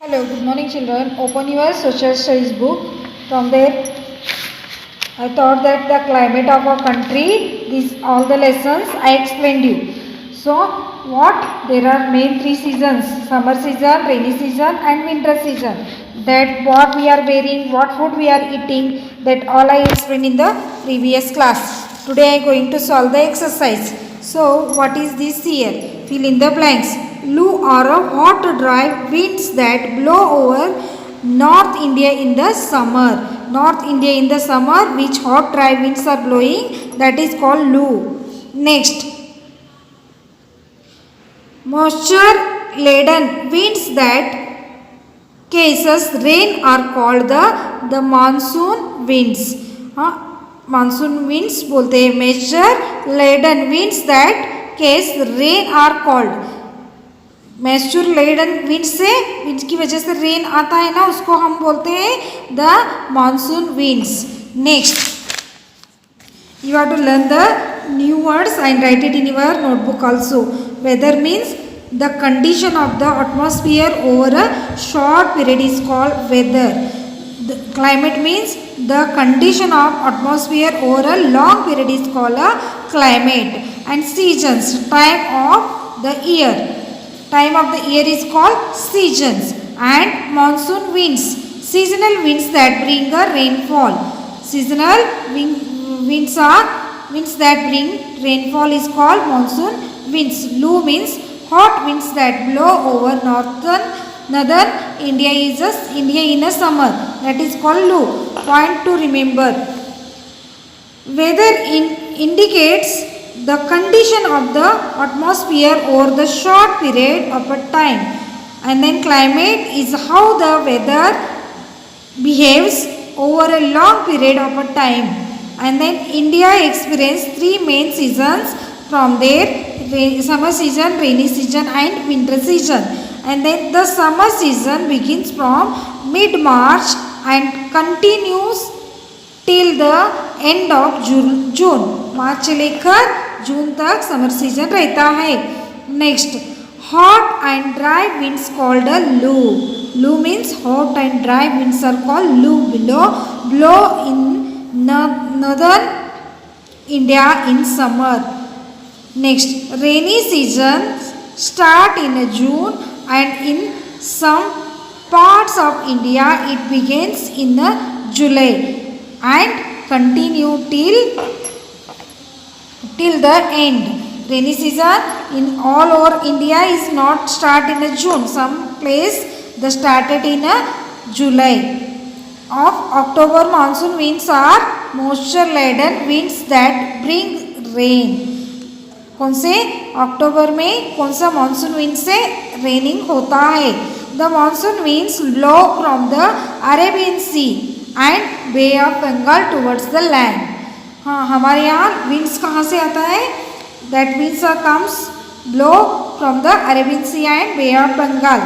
Hello, good morning children. Open your social studies book. From there, I thought that the climate of our country, these all the lessons I explained you. So, what? There are main three seasons: summer season, rainy season, and winter season. That what we are wearing, what food we are eating, that all I explained in the previous class. Today I am going to solve the exercise. So, what is this here? Fill in the blanks. Loo are a hot dry winds that blow over North India in the summer. North India in the summer, which hot dry winds are blowing, that is called loo. Next, moisture laden winds that cases rain are called the monsoon winds. Monsoon winds बोलते हैं. Moisture laden winds that case rain are called. Moisture laden wind से wind की वजह से rain आता है ना, उसको हम बोलते हैं the monsoon winds. Next, you have to learn the new words and write it in your notebook also. Weather means the condition of the atmosphere over a short period is called weather. Climate means the condition of atmosphere over a long period is called a climate. And seasons, time of the year. Time of the year is called seasons. And monsoon winds, seasonal winds that bring a rainfall. Seasonal winds are winds that bring rainfall is called monsoon winds. Loo means hot winds that blow over northern India in a summer, that is called loo. Point to remember. Weather indicates the condition of the atmosphere over the short period of a time, and then climate is how the weather behaves over a long period of a time. And then India experienced three main seasons from there: summer season, rainy season, and winter season. And then the summer season begins from mid-March and continues till the end of June. March से लेकर June तक summer season रहता है. Next, hot and dry winds called a loo. Loo means hot and dry winds are called loo. Blow in northern India in summer. Next, rainy season start in June and in some parts of India it begins in July and continue till the end. Rainy season in all over India is not start in June. Some place they started in July. Of October, monsoon winds are moisture laden winds that bring rain. कौन से अक्टूबर में कौन सा monsoon wind से raining होता है? The monsoon winds blow from the Arabian sea and bay of Bengal towards the land. हाँ, हमारे यहाँ विंड्स कहाँ से आता है? That winds comes blow from the Arabian sea and bay of Bengal.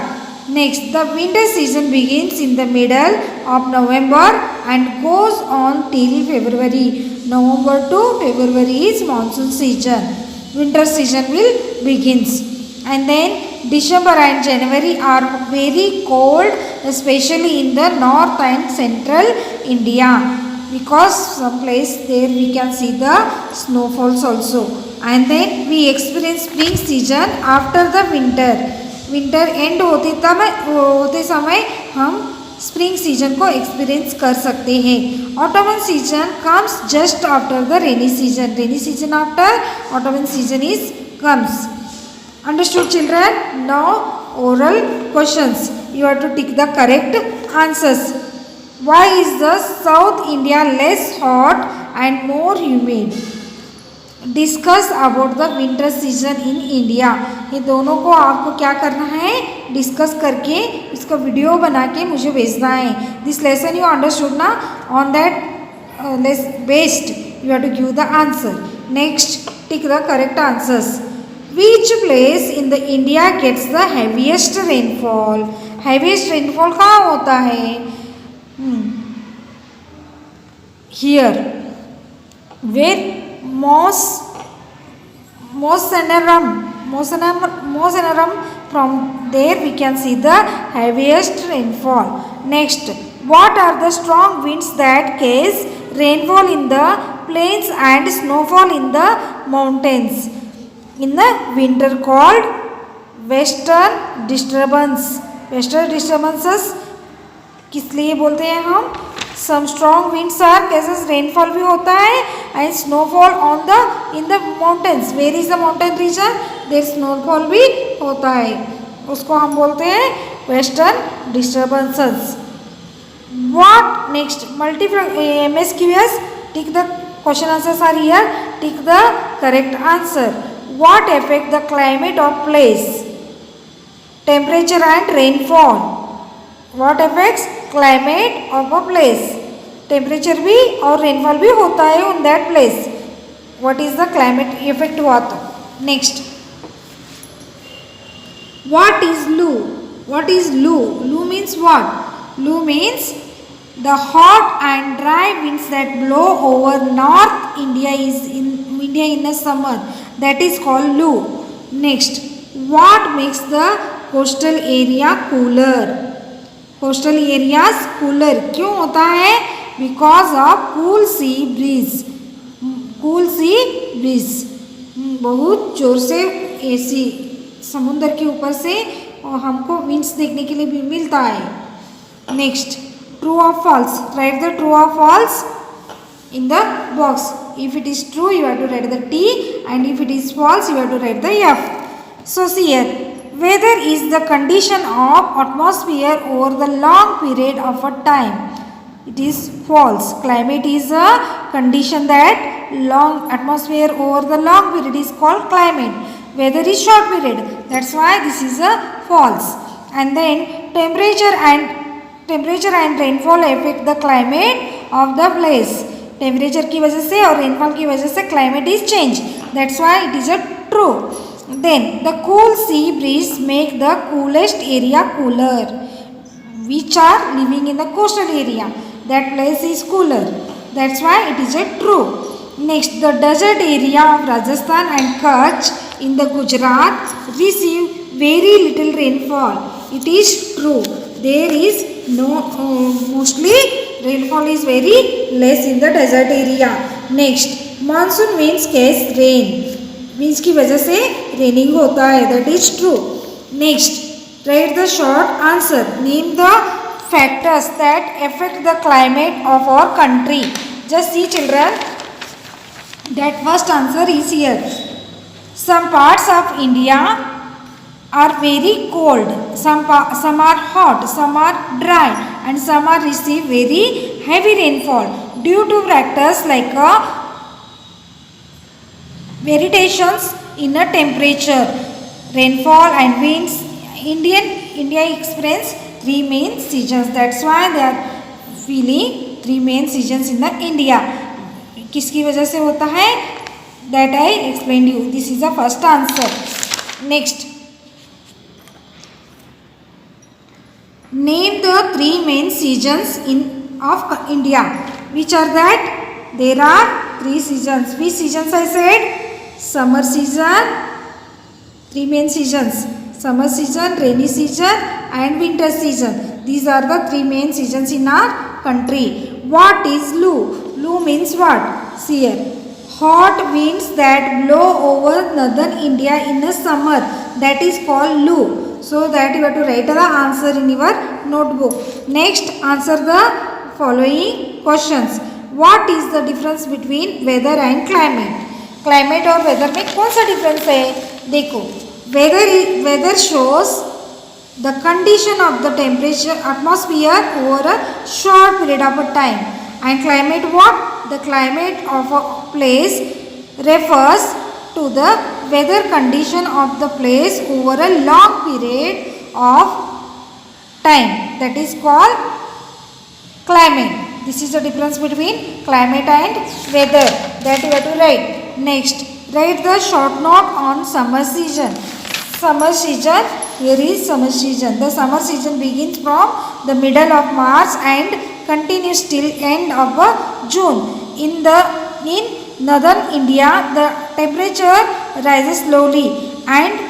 Next, the winter season begins in the middle of November and goes on till February. November to February is monsoon season. Winter season will begins. And then December and January are very cold, especially in the north and central India, because some place there we can see the snowfalls also. And then we experience spring season after the winter. Winter end होते समय हम spring season को experience कर सकते हैं. Autumn season comes just after the rainy season. Rainy season after autumn season is comes. Understood children? Now oral questions. You have to tick the correct answers. Why is the south India less hot and more humid? Discuss about the winter season in India. ये दोनों को आपको क्या करना है? Discuss करके इसका video बना के मुझे भेजना है. दिस लेसन यू अंडरस्टूड ना? On that based you have to give the answer. Next, tick the correct answers. Which place in the India gets the heaviest rainfall? Heaviest rainfall कहाँ होता है? Here where Mosenarum From there we can see the heaviest rainfall. Next, what are the strong winds that cause rainfall in the plains and snowfall in the mountains? In the winter called western disturbance. Western disturbances किस लिए बोलते हैं हम? Some strong winds are causes rainfall भी होता है and snowfall on the in the mountains. Where is the mountain region? There snowfall भी होता है. उसको हम बोलते हैं western disturbances. What next? Multiple MSQs. Tick the question answers are here. Tick the correct answer. What affect the climate of place? Temperature and rainfall. What affects climate of a place? Temperature भी और rainfall भी होता है on that place. What is the climate effect हुआ तो? Next. What is Lu? What is Lu? Lu means what? Lu means the hot and dry winds that blow over North India in the summer. That is called Lu. Next. What makes the coastal area cooler? Coastal areas cooler क्यों होता है? Because of cool sea breeze. Cool sea breeze बहुत जोर से ऐसी समुद्र के ऊपर से और हमको winds देखने के लिए भी मिलता है. Next, true or false? Write the true or false in the box. If it is true, you have to write the T, and if it is false, you have to write the F. So see here. Weather is the condition of atmosphere over the long period of a time. It is false. Climate is a condition that long atmosphere over the long period is called climate. Weather is short period. That's why this is a false. And then temperature and rainfall affect the climate of the place. Temperature की वजह से और rainfall की वजह से climate is change. That's why it is a true. Then the cool sea breeze make the coolest area cooler, which are living in the coastal area. That place is cooler. That's why it is a true. Next, the desert area of Rajasthan and Kutch in the Gujarat receive very little rainfall. It is true. There is no mostly rainfall is very less in the desert area. Next, monsoon winds cause rain. Winds की वजह से raining होता है. That is true. Next, write the short answer. Name the factors that affect the climate of our country. Just see children. That first answer is here. Some parts of India are very cold. Some are hot. Some are dry, and some are receive very heavy rainfall due to factors like variations in a temperature, rainfall and winds. India experience 3 main seasons. That's why they are feeling 3 main seasons in the India. किसकी वजह से होता है? That I explained you. This is the first answer. Next, name the 3 main seasons of India. Which are that? There are 3 seasons. Which seasons I said? Summer season, 3 main seasons. Summer season, rainy season and winter season. These are the 3 main seasons in our country. What is Lu? Lu means what? See here. Hot winds that blow over northern India in the summer. That is called Lu. So that you have to write the answer in your notebook. Next, answer the following questions. What is the difference between weather and climate? Climate और weather में कौन सा difference है? देखो, weather shows the condition of the temperature atmosphere over a short period of a time and climate what? The climate of a place refers to the weather condition of the place over a long period of time. That is called climate. This is the difference between climate and weather that you have to write. Next, write the short note on summer season. Summer season, here is summer season. The summer season begins from the middle of March and continues till end of June. In northern India, the temperature rises slowly and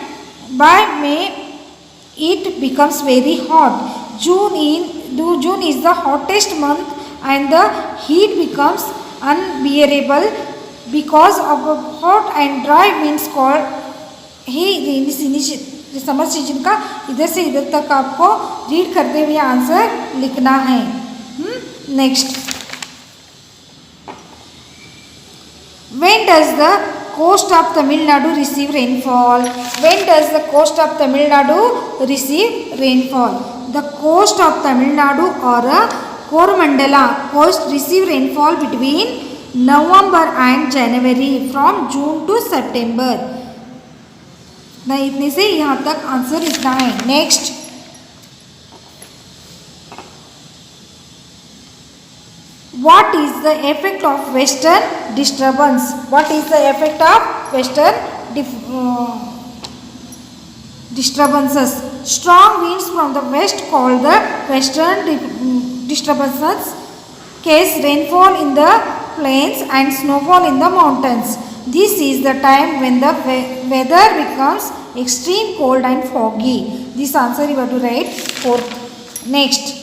by May it becomes very hot. June is the hottest month and the heat becomes unbearable because of a hot and dry winds called summer season का इधर से इधर तक आपको read करते हुए answer लिखना है. Next, when does the coast of Tamil Nadu receive rainfall? When does the coast of Tamil Nadu receive rainfall? The coast of Tamil Nadu or Coromandala coast receive rainfall between November and January from June to September. ना इतने से यहाँ तक answer लिखना है. Next, what is the effect of western disturbance? What is the effect of western disturbances? Strong winds from the west called the western disturbances cause rainfall in the plains and snowfall in the mountains. This is the time when the weather becomes extreme cold and foggy. This answer you have to write fourth. Next,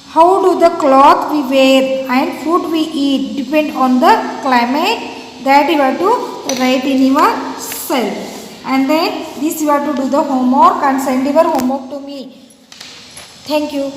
how do the cloth we wear and food we eat depend on the climate? That you have to write in your self. And then this you have to do the homework and send your homework to me. Thank you.